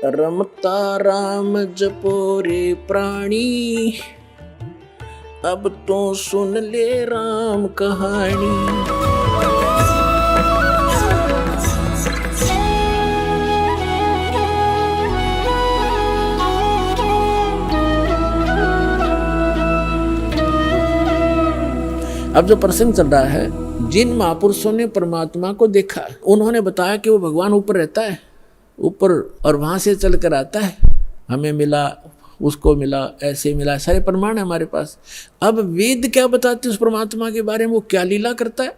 रमता राम जपो रे प्राणी, अब तो सुन ले राम कहानी। अब जो प्रसंग चल रहा है, जिन महापुरुषों ने परमात्मा को देखा, उन्होंने बताया कि वो भगवान ऊपर रहता है, ऊपर, और वहां से चल कर आता है, हमें मिला, उसको मिला, ऐसे मिला, सारे प्रमाण है हमारे पास। अब वेद क्या बताते उस परमात्मा के बारे में, वो क्या लीला करता है?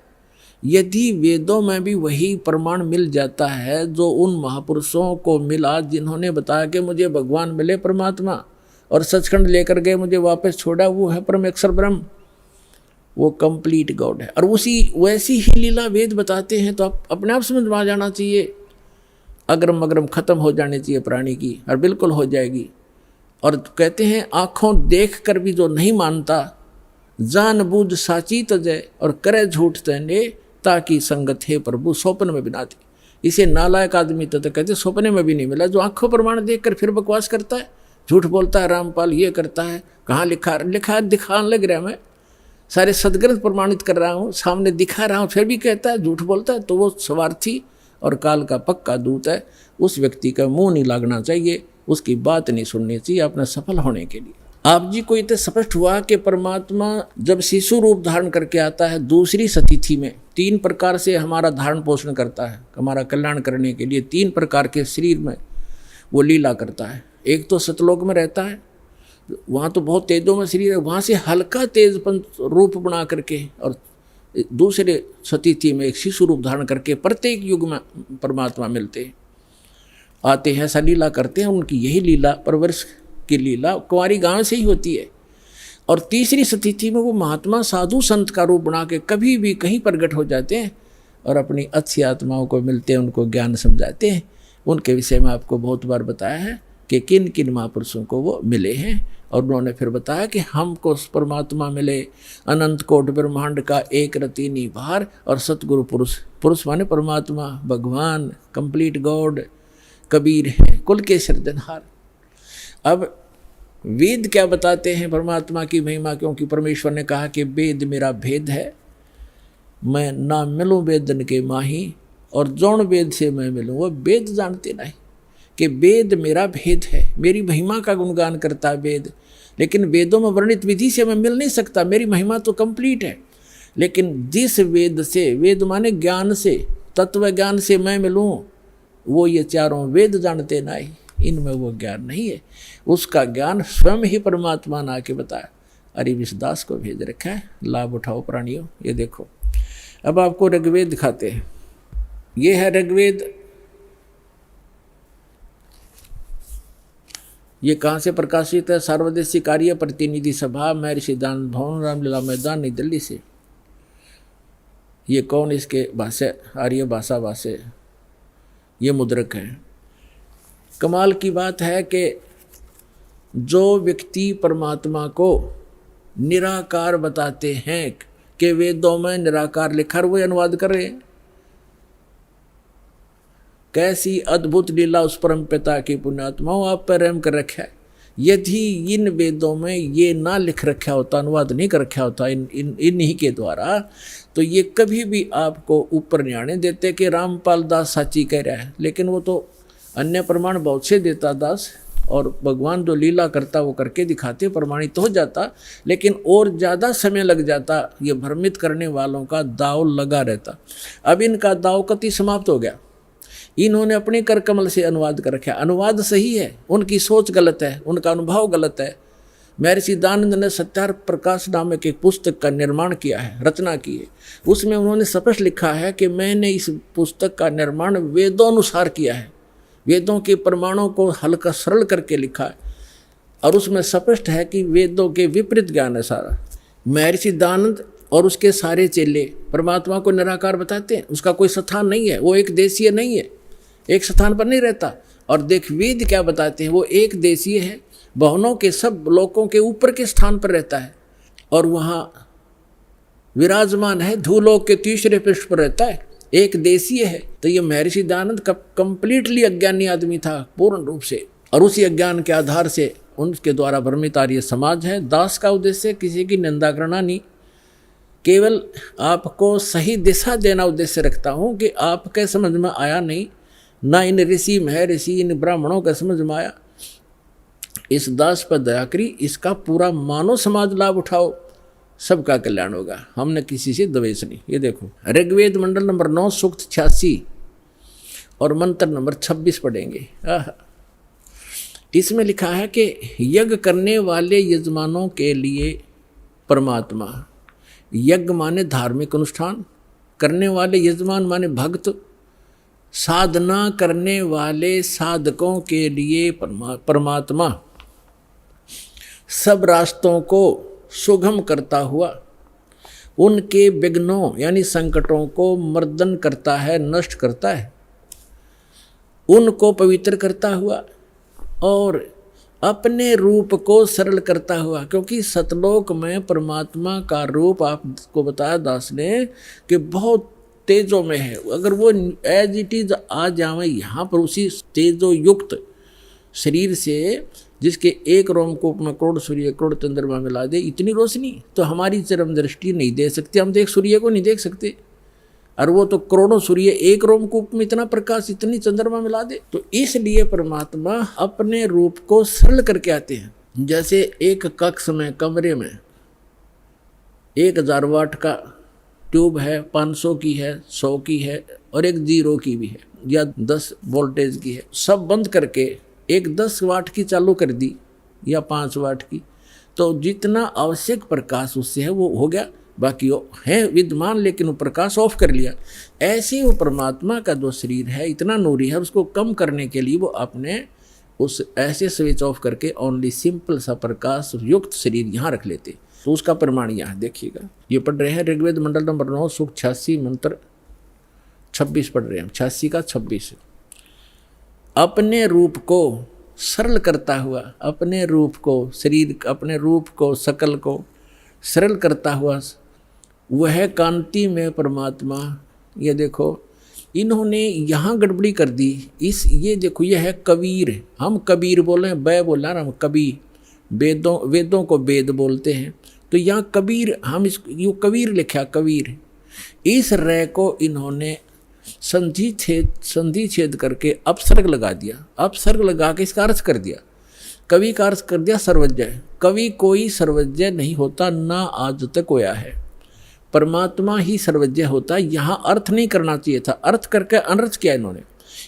यदि वेदों में भी वही प्रमाण मिल जाता है जो उन महापुरुषों को मिला जिन्होंने बताया कि मुझे भगवान मिले परमात्मा और सचखंड लेकर गए, मुझे वापस छोड़ा, वो है परम अक्षर ब्रह्म, वो कंप्लीट गॉड है। और उसी वैसी ही लीला वेद बताते हैं, तो आप अपने आप समझ में आ जाना चाहिए, अग्रम अग्रम खत्म हो जानी चाहिए प्राणी की, और बिल्कुल हो जाएगी। और कहते हैं आँखों देख कर भी जो नहीं मानता, जान बूझ साची तजय और करे झूठ तने, ताकि संगत है प्रभु स्वप्न में बिना थी। इसे नालायक आदमी तो कहते स्वप्न में भी नहीं मिला, जो आँखों प्रमाण देख कर फिर बकवास करता है, झूठ बोलता है, रामपाल ये करता है, कहाँ लिखा दिखाने लग रहा है, मैं सारे सदग्रंथ प्रमाणित कर रहा हूँ, सामने दिखा रहा हूँ, फिर भी कहता है, झूठ बोलता है, तो वो स्वार्थी और काल का पक्का दूत है। उस व्यक्ति का मुंह नहीं लगना चाहिए, उसकी बात नहीं सुननी चाहिए अपने सफल होने के लिए। आप जी को इतना स्पष्ट हुआ कि परमात्मा जब शिशु रूप धारण करके आता है दूसरी सतिथि में, 3 प्रकार से हमारा धारण पोषण करता है, हमारा कल्याण करने के लिए 3 प्रकार के शरीर में वो लीला करता है। एक तो सतलोक में रहता है, वहाँ तो बहुत तेजों में शरीर है, वहाँ से हल्का तेजपन रूप बना करके, और दूसरे सतिथि में एक शिशु रूप धारण करके प्रत्येक युग में परमात्मा मिलते आते हैं, ऐसा लीला करते हैं। उनकी यही लीला, परवरिश की लीला कुंवारी गांव से ही होती है। और तीसरी सतिथि में वो महात्मा साधु संत का रूप बना के कभी भी कहीं प्रकट हो जाते हैं और अपनी अच्छी आत्माओं को मिलते हैं, उनको ज्ञान समझाते हैं। उनके विषय में आपको बहुत बार बताया है कि किन किन महापुरुषों को वो मिले हैं, और उन्होंने फिर बताया कि हमको परमात्मा मिले अनंत कोट ब्रह्मांड का एक रति निभार, और सतगुरु पुरुष, पुरुष माने परमात्मा, भगवान, कंप्लीट गॉड, कबीर है, कुल के सिरजनहार। अब वेद क्या बताते हैं परमात्मा की महिमा, क्योंकि परमेश्वर ने कहा कि वेद मेरा भेद है, मैं ना मिलूँ वेदन के माही, और जौन वेद से मैं मिलूँ वो वेद जानते नहीं, कि वेद मेरा भेद है, मेरी महिमा का गुणगान करता है वेद। लेकिन वेदों में वर्णित विधि से मैं मिल नहीं सकता, मेरी महिमा तो कंप्लीट है। लेकिन जिस वेद से, वेद माने ज्ञान से, तत्व ज्ञान से मैं मिलूँ, वो ये चारों वेद जानते नहीं, इनमें वो ज्ञान नहीं है। उसका ज्ञान स्वयं ही परमात्मा ने आके बताया, अरिविश दास को भेज रखा है, लाभ उठाओ प्राणियों। ये देखो, अब आपको ऋग्वेद दिखाते हैं। ये है ऋग्वेद। ये कहाँ से प्रकाशित है? सार्वदेशिक कार्य प्रतिनिधि सभा, महर्षि दान भवन, रामलीला मैदान, नई दिल्ली से। ये कौन इसके भाषा, आर्य भाषा ये मुद्रक है। कमाल की बात है कि जो व्यक्ति परमात्मा को निराकार बताते हैं कि वेदों में निराकार लिखा, वो अनुवाद कर रहे हैं। कैसी अद्भुत लीला उस परम पिता की पुण्यात्माओं आप पर रहम कर रखा है। यदि इन वेदों में ये ना लिख रखा होता, अनुवाद नहीं कर रखा होता इन्हीं के द्वारा, तो ये कभी भी आपको ऊपर नहीं आने देते कि रामपाल दास साची कह रहा है। लेकिन वो तो अन्य प्रमाण बहुत से देता दास, और भगवान जो लीला करता वो करके दिखाते, प्रमाणित तो हो जाता, लेकिन और ज़्यादा समय लग जाता। ये भ्रमित करने वालों का दाव लगा रहता। अब इनका दाव कति समाप्त हो गया। इन्होंने अपने कर कमल से अनुवाद कर रखा। अनुवाद सही है, उनकी सोच गलत है, उनका अनुभव गलत है। महर्षि दानंद ने सत्यार प्रकाश नामक एक पुस्तक का निर्माण किया है, रचना की है। उसमें उन्होंने स्पष्ट लिखा है कि मैंने इस पुस्तक का निर्माण वेदोनुसार किया है, वेदों के प्रमाणों को हल्का सरल करके लिखा है। और उसमें स्पष्ट है कि वेदों के विपरीत ज्ञान है सारा। महर्षि दानंद और उसके सारे चेले परमात्मा को निराकार बताते हैं, उसका कोई स्थान नहीं है, वो एक देशीय नहीं है, एक स्थान पर नहीं रहता। और देख वेद क्या बताते हैं, वो एक देशीय है, भवनों के सब लोकों के ऊपर के स्थान पर रहता है, और वहाँ विराजमान है, धूलोक के तीसरे पृष्ठ पर रहता है। एक देशीय है। तो ये महर्षि दयानंद कंप्लीटली अज्ञानी आदमी था पूर्ण रूप से, और उसी अज्ञान के आधार से उनके द्वारा भ्रमित आर्य समाज है। दास का उद्देश्य किसी की निंदा करना नहीं, केवल आपको सही दिशा देना उद्देश्य रखता हूँ कि आपके समझ में आया नहीं, ना इन ऋषि महर्षि इन ब्राह्मणों का समझ में आया, इस दास पर दया करी, इसका पूरा मानव समाज लाभ उठाओ, सबका कल्याण होगा। हमने किसी से द्वेष नहीं। ये देखो ऋग्वेद मंडल नंबर 9 सूक्त 86 और मंत्र नंबर 26 पढ़ेंगे। इसमें लिखा है कि यज्ञ करने वाले यजमानों के लिए परमात्मा, यज्ञ माने धार्मिक अनुष्ठान, करने वाले यजमान माने भक्त, साधना करने वाले साधकों के लिए परमात्मा सब रास्तों को सुगम करता हुआ उनके विघ्नों यानी संकटों को मर्दन करता है, नष्ट करता है, उनको पवित्र करता हुआ और अपने रूप को सरल करता हुआ। क्योंकि सतलोक में परमात्मा का रूप आपको बताया दास ने कि बहुत तेजों में है। अगर वो एज इट इज आ जाए यहाँ पर उसी तेजो युक्त शरीर से, जिसके एक रोमकूप में करोड़ सूर्य करोड़ चंद्रमा मिला दे, इतनी रोशनी तो हमारी चरम दृष्टि नहीं दे सकती। हम देख सूर्य को नहीं देख सकते, और वो तो करोड़ों सूर्य एक रोमकूप में इतना प्रकाश इतनी चंद्रमा मिला दे। तो इसलिए परमात्मा अपने रूप को सरल करके आते हैं। जैसे एक कक्ष में कमरे में 1000 वाट का ट्यूब है, 500 की है, 100 की है और एक 0 की भी है, या 10 वोल्टेज की है। सब बंद करके एक 10 वाट की चालू कर दी या 5 वाट की, तो जितना आवश्यक प्रकाश उससे है वो हो गया, बाकी वो है विद्यमान, लेकिन वो प्रकाश ऑफ कर लिया। ऐसे वो परमात्मा का जो शरीर है इतना नूरी है, उसको कम करने के लिए वो अपने उस ऐसे स्विच ऑफ करके ओनली सिंपल सा प्रकाश युक्त शरीर यहाँ रख लेते। तो उसका प्रमाण यहाँ देखिएगा, ये पढ़ रहे हैं ऋग्वेद मंडल नंबर 9 सूक्त 86 मंत्र 26 पढ़ रहे हैं, 86 का 26। अपने रूप को सरल करता हुआ, अपने रूप को शरीर, अपने रूप को सकल को सरल करता हुआ वह कांति में परमात्मा। ये देखो इन्होंने यहाँ गड़बड़ी कर दी। ये देखो यह है कबीर, हम कबीर बोले हैं, बै बोला ना, हम कबीर, वेदों को वेद बोलते हैं, तो यहाँ कबीर, हम इस यू कबीर लिखा कबीर। इस रे को इन्होंने संधि छेद करके अपसर्ग लगा दिया, अपसर्ग लगा के इसका अर्थ कर दिया, कवि का अर्थ कर दिया सर्वज्ञ। कवि कोई सर्वज्ञ नहीं होता, ना आज तक होया है, परमात्मा ही सर्वज्ञ होता है। यहाँ अर्थ नहीं करना चाहिए था, अर्थ करके अनर्थ किया इन्होंने।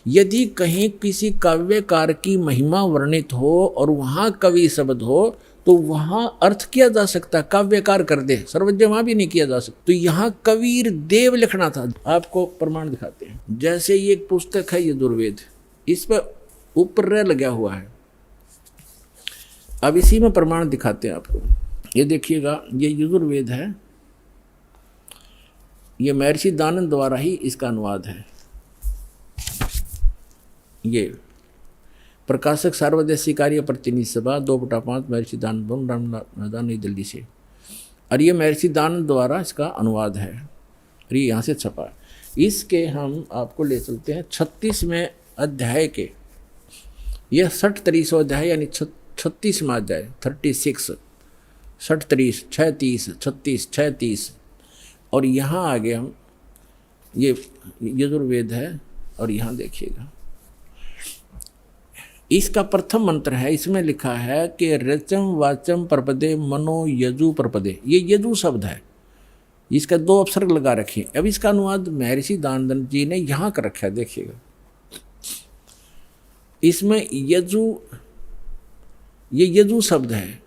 यदि कहीं किसी काव्यकार की महिमा वर्णित हो और वहाँ कवि शब्द हो तो वहाँ अर्थ किया जा सकता, काव्यकार कर दे, सर्वज्ञ वहाँ भी नहीं किया जा सकता। तो यहाँ कबीर देव लिखना था। आपको प्रमाण दिखाते हैं, जैसे ये एक पुस्तक है यजुर्वेद, इस पर ऊपर रे लगा हुआ है। अब इसी में प्रमाण दिखाते हैं आपको। ये देखिएगा, ये यजुर्वेद है, ये महर्षि दयानंद द्वारा ही इसका अनुवाद है। ये प्रकाशक सार्वदेशी कार्य प्रतिनिधि सभा 2/5 महर्षि दयानंद मैदान नई दिल्ली से, और ये महर्षि दयानंद द्वारा इसका अनुवाद है, और ये यहाँ से छपा। इसके हम आपको ले चलते हैं 36वें अध्याय के, यह 60-30 अध्याय यानी 36वां अध्याय 36, 60-30, 36, 36, 36। और यहाँ आगे हम ये यजुर्वेद है, और यहाँ देखिएगा इसका प्रथम मंत्र है। इसमें लिखा है कि रचम वाचम प्रपदे मनो यजु प्रपदे, ये यजु शब्द है, इसका 2 अपसर्ग लगा रखे। अब इसका अनुवाद महर्षि दयानंद जी ने यहाँ कर रखा है, देखिएगा इसमें यजु, ये यजु शब्द है,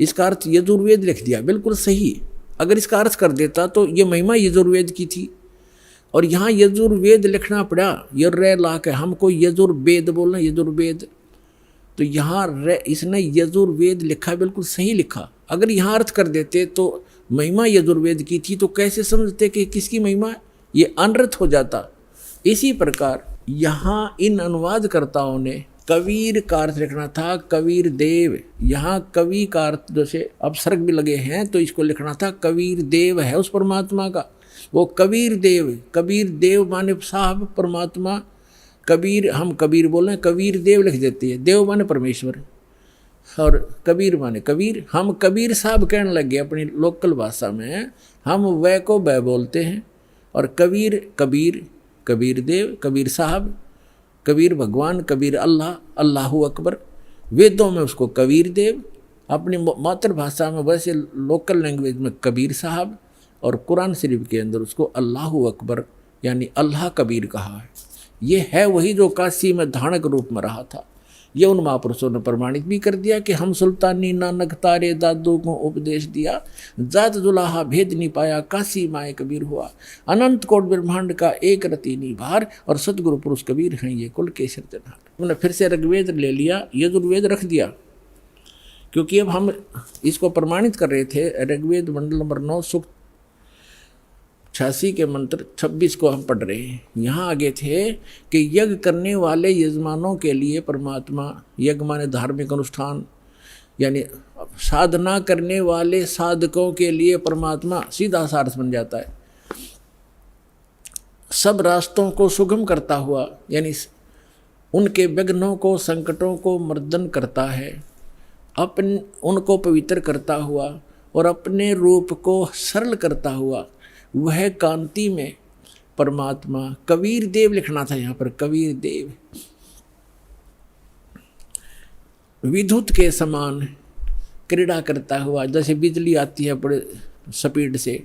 इसका अर्थ यजुर्वेद लिख दिया, बिल्कुल सही। अगर इसका अर्थ कर देता तो ये महिमा यजुर्वेद की थी, और यहाँ यजुर्वेद लिखना पड़ा, ये रे ला के, हमको यजुर्वेद बोलना, यजुर्वेद, तो यहाँ रे इसने यजुर्वेद लिखा, बिल्कुल सही लिखा। अगर यहाँ अर्थ कर देते तो महिमा यजुर्वेद की थी, तो कैसे समझते कि किसकी महिमा है, ये अनर्थ हो जाता। इसी प्रकार यहाँ इन अनुवादकर्ताओं ने कबीर का अर्थ लिखना था, कबीर देव। यहाँ कवि का अर्थ जैसे अपसर्ग भी लगे हैं, तो इसको लिखना था कबीर देव है उस परमात्मा का। वो कबीर देव माने साहब परमात्मा, कबीर हम कबीर बोले, कबीर देव लिख देती है, देव माने परमेश्वर और कबीर माने कबीर। हम कबीर साहब कहने लगे अपनी लोकल भाषा में, हम वह को वह बोलते हैं, और कबीर देव, कबीर साहब, कबीर भगवान, कबीर अल्लाह, अल्लाहू अकबर। वेदों में उसको कबीर देव, अपनी मातृभाषा में वैसे लोकल लैंग्वेज में कबीर साहब, और कुरान शरीफ के अंदर उसको अल्लाहू अकबर यानी अल्लाह कबीर कहा है। ये है वही जो काशी में धानक रूप में रहा था। ये उन महापुरुषों ने प्रमाणित भी कर दिया कि हम सुल्तानी नानक तारे दादू को उपदेश दिया, जात जुलाहा भेद नहीं पाया, काशी माए कबीर हुआ, अनंत कोट ब्रह्मांड का एक रति निभार, और सतगुरु पुरुष कबीर हैं ये कुल के सिरजनहार। हमने फिर से ऋग्वेद ले लिया, यजुर्वेद रख दिया, क्योंकि अब हम इसको प्रमाणित कर रहे थे। ऋग्वेद मंडल नंबर 9 सूक्त 86 के मंत्र 26 को हम पढ़ रहे हैं। यहाँ आगे थे कि यज्ञ करने वाले यजमानों के लिए परमात्मा, यज्ञ माने धार्मिक अनुष्ठान, यानी साधना करने वाले साधकों के लिए परमात्मा सीधा सारस बन जाता है। सब रास्तों को सुगम करता हुआ, यानी उनके विघ्नों को, संकटों को मर्दन करता है, उनको पवित्र करता हुआ और अपने रूप को सरल करता हुआ, वह कांति में परमात्मा कबीर देव लिखना था यहाँ पर, कबीर देव विद्युत के समान क्रीड़ा करता हुआ, जैसे बिजली आती है बड़े स्पीड से,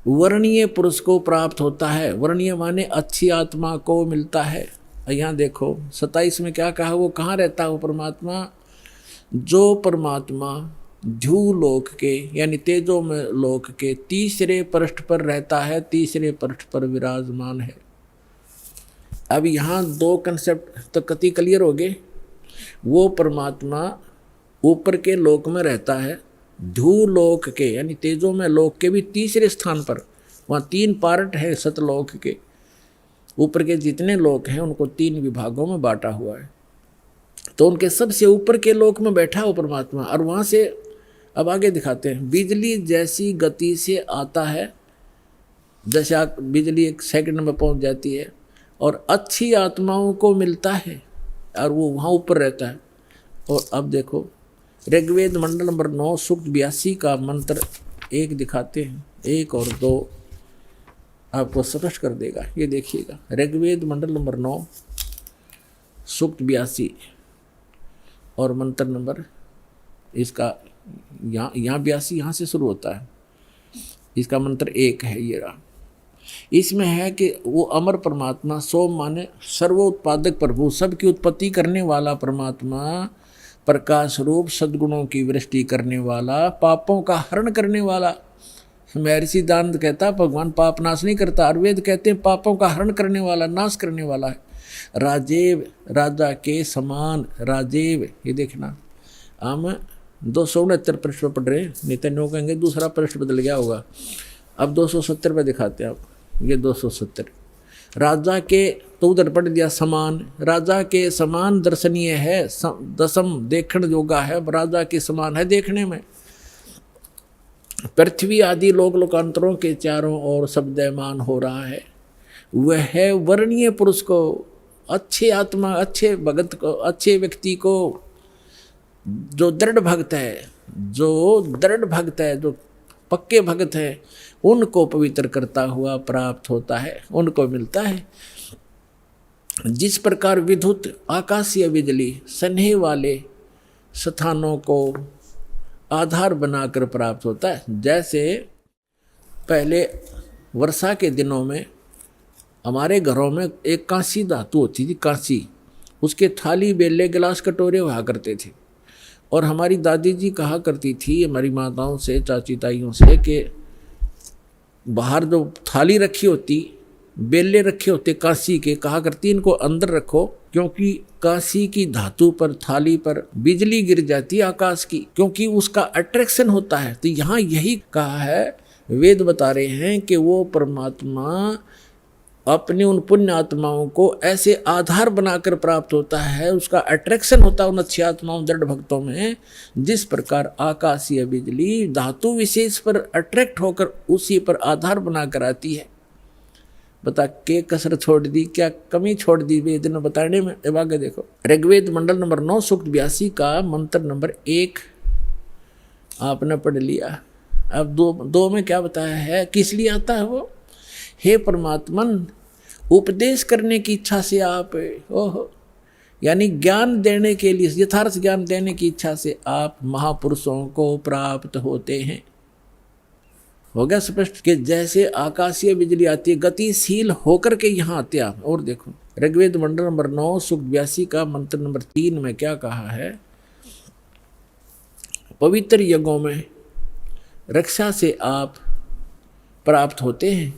वर्णीय पुरुष को प्राप्त होता है। वर्णीय माने अच्छी आत्मा को मिलता है। यहाँ देखो 27 में क्या कहा, वो कहाँ रहता है वो परमात्मा, जो परमात्मा ध्रुव लोक के यानी तेजो में लोक के तीसरे पृष्ठ पर रहता है, तीसरे पृष्ठ पर विराजमान है। अब यहाँ दो कंसेप्ट तो कति क्लियर हो गए। वो परमात्मा ऊपर के लोक में रहता है, ध्रुव लोक के यानी तेजो में लोक के भी तीसरे स्थान पर, वहाँ 3 पार्ट है सतलोक के। ऊपर के जितने लोक हैं उनको 3 विभागों में बांटा हुआ है, तो उनके सबसे ऊपर के लोक में बैठा हो परमात्मा। और वहाँ से अब आगे दिखाते हैं, बिजली जैसी गति से आता है, जैसे बिजली 1 सेकंड में पहुँच जाती है, और अच्छी आत्माओं को मिलता है और वो वहाँ ऊपर रहता है। और अब देखो ऋग्वेद मंडल नंबर 9 सूक्त 82 का मंत्र 1 दिखाते हैं, 1 और 2 आपको स्पष्ट कर देगा। ये देखिएगा, ऋग्वेद मंडल नंबर 9 सूक्त 82 और मंत्र नंबर इसका यहाँ 82 यहाँ से शुरू होता है, इसका मंत्र 1 है ये रहा। इसमें है कि वो अमर परमात्मा, सोम माने सर्वोत्पादक प्रभु, सबकी उत्पत्ति करने वाला परमात्मा, प्रकाश रूप सद्गुणों की वृष्टि करने वाला, पापों का हरण करने वाला। महर्षि दानंद कहता भगवान पाप नाश नहीं करता, आयुर्वेद कहते हैं पापों का हरण करने वाला, नाश करने वाला है। राजेव, राजा के समान राजेव। ये देखना हम 269 पृष्ठ पर पढ़ रहे हैं, नहीं तो कहेंगे दूसरा पृष्ठ बदल गया होगा। अब 270 पे दिखाते हैं आप, ये 270 राजा के, तो उधर पढ़ दिया समान, राजा के समान दर्शनीय है, दसम देखण योगा है, राजा के समान है देखने में। पृथ्वी आदि लोक लोकांतरों के चारों ओर शब्दमान हो रहा है। वह है वर्णीय पुरुष को, अच्छे आत्मा, अच्छे भगत को, अच्छे व्यक्ति को, जो दृढ़ भक्त है, जो पक्के भक्त है, उनको पवित्र करता हुआ प्राप्त होता है, उनको मिलता है। जिस प्रकार विद्युत आकाशीय बिजली सन्हे वाले स्थानों को आधार बनाकर प्राप्त होता है, जैसे पहले वर्षा के दिनों में हमारे घरों में एक कांसी धातु होती थी, कांसी, उसके थाली बेले गिलास कटोरे हुआ करते थे। और हमारी दादी जी कहा करती थी हमारी माताओं से, चाची ताइयों से, कि बाहर जो थाली रखी होती, बेले रखे होते कांसी के, कहा करती इनको अंदर रखो, क्योंकि कांसी की धातु पर, थाली पर बिजली गिर जाती है आकाश की, क्योंकि उसका अट्रैक्शन होता है। तो यहाँ यही कहा है, वेद बता रहे हैं कि वो परमात्मा अपनी उन पुण्य आत्माओं को ऐसे आधार बनाकर प्राप्त होता है, उसका अट्रैक्शन होता है उन अच्छी आत्माओं दृढ़ भक्तों में, जिस प्रकार आकाशीय बिजली धातु विशेष पर अट्रैक्ट होकर उसी पर आधार बनाकर आती है। बता के कसर छोड़ दी, क्या कमी छोड़ दी वेद ने बताने में। अब आगे देखो, ऋग्वेद मंडल नंबर 9 सूक्त 82 का मंत्र नंबर 1 आपने पढ़ लिया। अब दो में क्या बताया है, किस लिए आता है वो। हे परमात्मन, उपदेश करने की इच्छा से आप, ओहो, यानी ज्ञान देने के लिए, यथार्थ ज्ञान देने की इच्छा से आप महापुरुषों को प्राप्त होते हैं। हो गया स्पष्ट कि जैसे आकाशीय बिजली आती है गतिशील होकर के यहाँ आते आप। और देखो ऋग्वेद मंडल नंबर 9 सूक्त 82 का मंत्र नंबर 3 में क्या कहा है, पवित्र यज्ञों में रक्षा से आप प्राप्त होते हैं,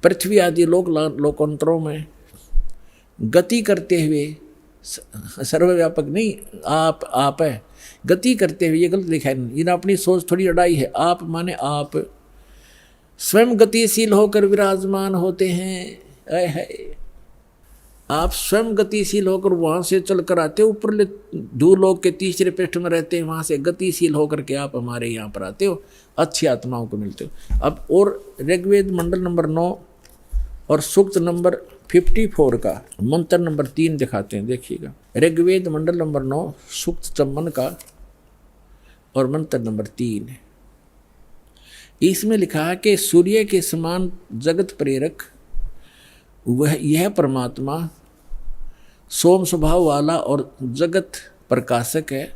पृथ्वी आदि लोकांतरों में गति करते हुए, सर्वव्यापक नहीं, आप है गति करते हुए, ये गलत लिखा है, इन्हें अपनी सोच थोड़ी अड़ाई है। आप माने आप स्वयं गतिशील होकर विराजमान होते हैं। आप स्वयं गतिशील होकर वहाँ से चल कर आते हो, ऊपर धूलोक के तीसरे पृष्ठ में रहते हैं, वहाँ से गतिशील होकर के आप हमारे यहाँ पर आते हो, अच्छी आत्माओं को मिलते हो। अब और ऋग्वेद मंडल नंबर 9 और सूक्त नंबर 54 का मंत्र नंबर 3 दिखाते हैं, देखिएगा। ऋग्वेद मंडल नंबर 9 सूक्त 54 का और मंत्र नंबर 3 है। इसमें लिखा है कि सूर्य के समान जगत प्रेरक वह यह परमात्मा सोम स्वभाव वाला और जगत प्रकाशक है,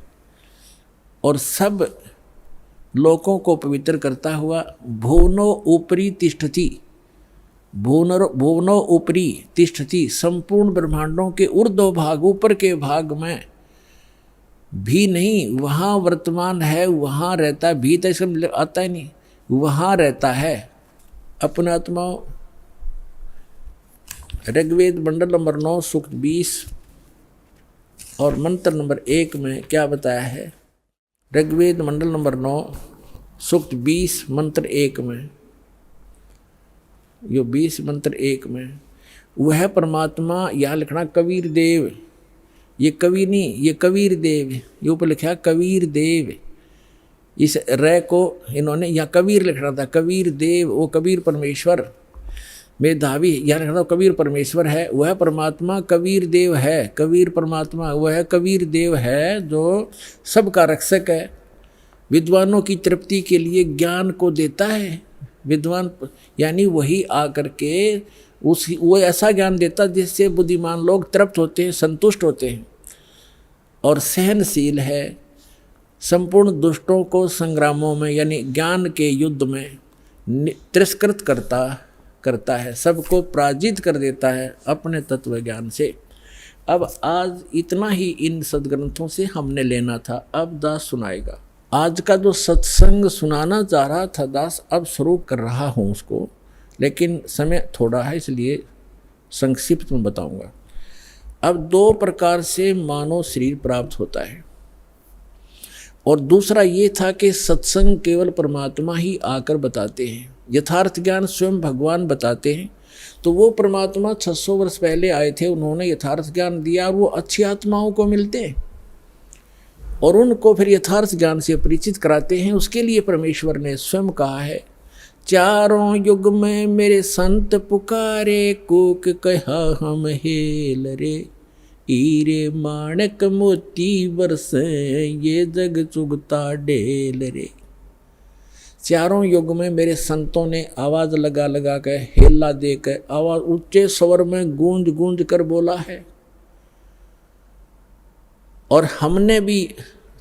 और सब लोकों को पवित्र करता हुआ भुवनो ऊपरी तिष्ठति, भुवनो ऊपरी तिष्ठति, संपूर्ण ब्रह्मांडों के ऊर्ध्व भाग, ऊपर के भाग में भी नहीं, वहाँ वर्तमान है, वहाँ रहता है, भी तो इसमें आता ही नहीं, वहाँ रहता है अपने आत्माओं। ऋग्वेद मंडल नंबर 9 सूक्त 20 और मंत्र नंबर 1 में क्या बताया है, ऋग्वेद मंडल नंबर 9 सूक्त 20 मंत्र 1 में, यो 20 मंत्र 1 में वह परमात्मा, यहाँ लिखना कबीर देव, ये कवि नहीं, ये कबीर देव, ये ऊपर लिखा कबीर देव, इस रे को इन्होंने यहाँ कबीर लिखना था, कबीर देव, वो कबीर परमेश्वर मेधावी, यहाँ लिखना कबीर परमेश्वर है, वह परमात्मा कबीर देव है, कबीर परमात्मा वह कबीर देव है जो सबका रक्षक है, विद्वानों की तृप्ति के लिए ज्ञान को देता है। विद्वान यानी वही आकर के वो ऐसा ज्ञान देता जिससे बुद्धिमान लोग तृप्त होते हैं, संतुष्ट होते हैं, और सहनशील है, संपूर्ण दुष्टों को संग्रामों में यानी ज्ञान के युद्ध में तिरस्कृत करता है, सबको पराजित कर देता है अपने तत्व ज्ञान से। अब आज इतना ही इन सदग्रंथों से हमने लेना था। अब दास सुनाएगा। आज का जो सत्संग सुनाना चाह रहा था दास, अब शुरू कर रहा हूँ उसको, लेकिन समय थोड़ा है इसलिए संक्षिप्त में बताऊंगा। अब 2 प्रकार से मानव शरीर प्राप्त होता है, और दूसरा ये था कि सत्संग केवल परमात्मा ही आकर बताते हैं, यथार्थ ज्ञान स्वयं भगवान बताते हैं। तो वो परमात्मा 600 वर्ष पहले आए थे, उन्होंने यथार्थ ज्ञान दिया, और वो अच्छी आत्माओं को मिलते हैं और उनको फिर यथार्थ ज्ञान से परिचित कराते हैं। उसके लिए परमेश्वर ने स्वयं कहा है, चारों युग में मेरे संत पुकारे, कोक कहा हम हेल रे, हीरे माणक मोती बरसे, ये जग चुगता ढेल रे। चारों युग में मेरे संतों ने आवाज लगा लगा कर, हेला देकर, आवाज ऊंचे स्वर में गूंज गूंज कर बोला है, और हमने भी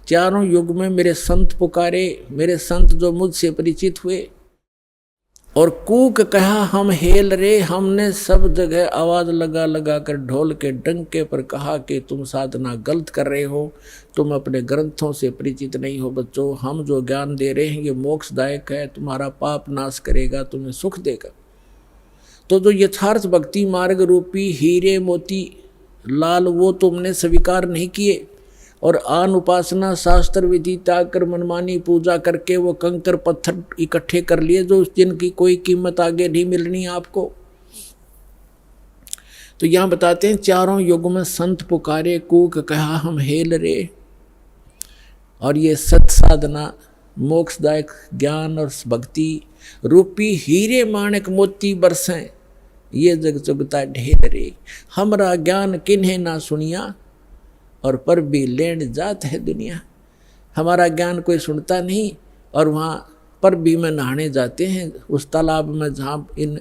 चारों युग में मेरे संत पुकारे, मेरे संत जो मुझसे परिचित हुए, और कूक कहा हम हेल रे, हमने सब जगह आवाज लगा लगा कर ढोल के डंके पर कहा कि तुम साधना गलत कर रहे हो, तुम अपने ग्रंथों से परिचित नहीं हो बच्चों, हम जो ज्ञान दे रहे हैं ये मोक्षदायक है, तुम्हारा पाप नाश करेगा, तुम्हें सुख देगा। तो जो यथार्थ भक्ति मार्ग रूपी हीरे मोती लाल वो तुमने स्वीकार नहीं किए, और आन उपासना शास्त्र विधि त्याग कर मनमानी पूजा करके वो कंकर पत्थर इकट्ठे कर लिए जो जिनकी कोई कीमत आगे नहीं मिलनी आपको। तो यहाँ बताते हैं, चारों युग में संत पुकारे, कूक कहा हम हेल रे। और ये सत साधना, मोक्षदायक ज्ञान और भक्ति रूपी हीरे माणिक मोती बरसें, ये जग चुगता ढेर रे। हमरा ज्ञान किन्हें ना सुनिया, और पर भी लेन जात है दुनिया। हमारा ज्ञान कोई सुनता नहीं, और वहाँ पर भी में नहाने जाते हैं उस तालाब में जहाँ इन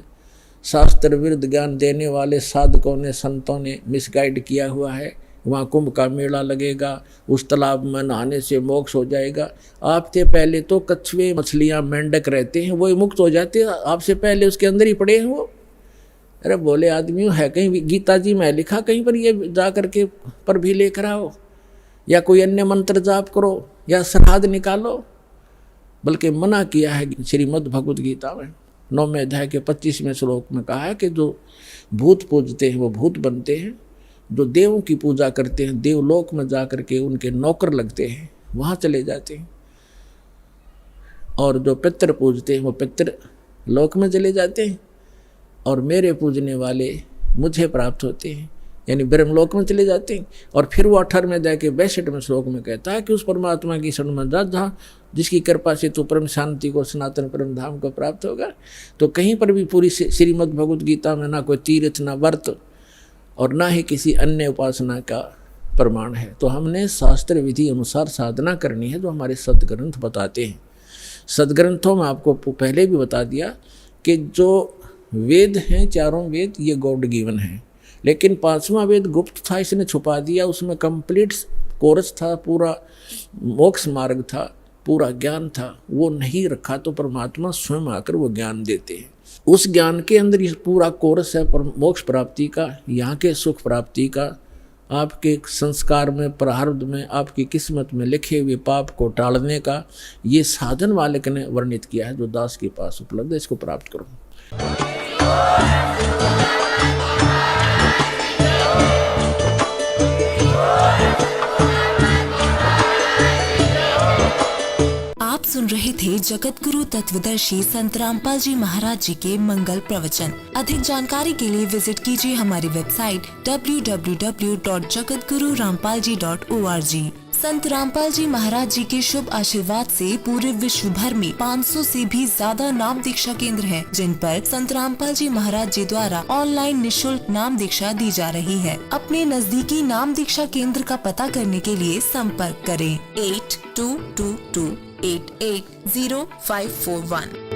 शास्त्र विरुद्ध ज्ञान देने वाले साधकों ने, संतों ने मिसगाइड किया हुआ है। वहाँ कुंभ का मेला लगेगा, उस तालाब में नहाने से मोक्ष हो जाएगा। आपसे पहले तो कछुए, मछलियाँ, मेंढक रहते हैं, वो मुक्त हो जाते हैं, आपसे पहले उसके अंदर ही पड़े हैं वो। अरे बोले आदमियों, है कहीं गीता जी में लिखा कहीं पर ये जा करके पर भी लेकर आओ, या कोई अन्य मंत्र जाप करो, या श्राद्ध निकालो? बल्कि मना किया है श्रीमद् भगवद गीता में 9वें अध्याय के 25वें श्लोक में कहा है कि जो भूत पूजते हैं वो भूत बनते हैं, जो देवों की पूजा करते हैं देवलोक में जा करके उनके नौकर लगते हैं, वहाँ चले जाते हैं, और जो पितृ पूजते हैं वो पितृ लोक में चले जाते हैं, और मेरे पूजने वाले मुझे प्राप्त होते हैं, यानी ब्रह्मलोक में चले जाते हैं। और फिर वो 18वें अध्याय के 62वें श्लोक में कहता है कि उस परमात्मा की शरण में जा, जहाँ जिसकी कृपा से तो परम शांति को, सनातन परम धाम को प्राप्त होगा। तो कहीं पर भी पूरी श्रीमद् भगवद गीता में ना कोई तीर्थ, ना व्रत, और ना ही किसी अन्य उपासना का प्रमाण है। तो हमने शास्त्र विधि अनुसार साधना करनी है, जो हमारे सदग्रंथ बताते हैं। सदग्रंथों में आपको पहले भी बता दिया कि जो वेद हैं, चारों वेद, ये गॉड गिवन हैं, लेकिन 5वां वेद गुप्त था, इसने छुपा दिया। उसमें कंप्लीट कोर्स था, पूरा मोक्ष मार्ग था, पूरा ज्ञान था, वो नहीं रखा। तो परमात्मा स्वयं आकर वो ज्ञान देते हैं। उस ज्ञान के अंदर ये पूरा कोर्स है मोक्ष प्राप्ति का, यहाँ के सुख प्राप्ति का, आपके संस्कार में, प्रारब्ध में, आपकी किस्मत में लिखे हुए पाप को टालने का। ये साधन वालक ने वर्णित किया है, जो दास के पास उपलब्ध है, इसको प्राप्त करो। आप सुन रहे थे जगत गुरु तत्वदर्शी संत रामपाल जी महाराज जी के मंगल प्रवचन। अधिक जानकारी के लिए विजिट कीजिए हमारी वेबसाइट www.jagatgururampalji.org। संत रामपाल जी महाराज जी के शुभ आशीर्वाद से पूरे विश्व भर में 500 से भी ज्यादा नाम दीक्षा केंद्र हैं, जिन पर संत रामपाल जी महाराज जी द्वारा ऑनलाइन निशुल्क नाम दीक्षा दी जा रही है। अपने नजदीकी नाम दीक्षा केंद्र का पता करने के लिए संपर्क करें 8222880541।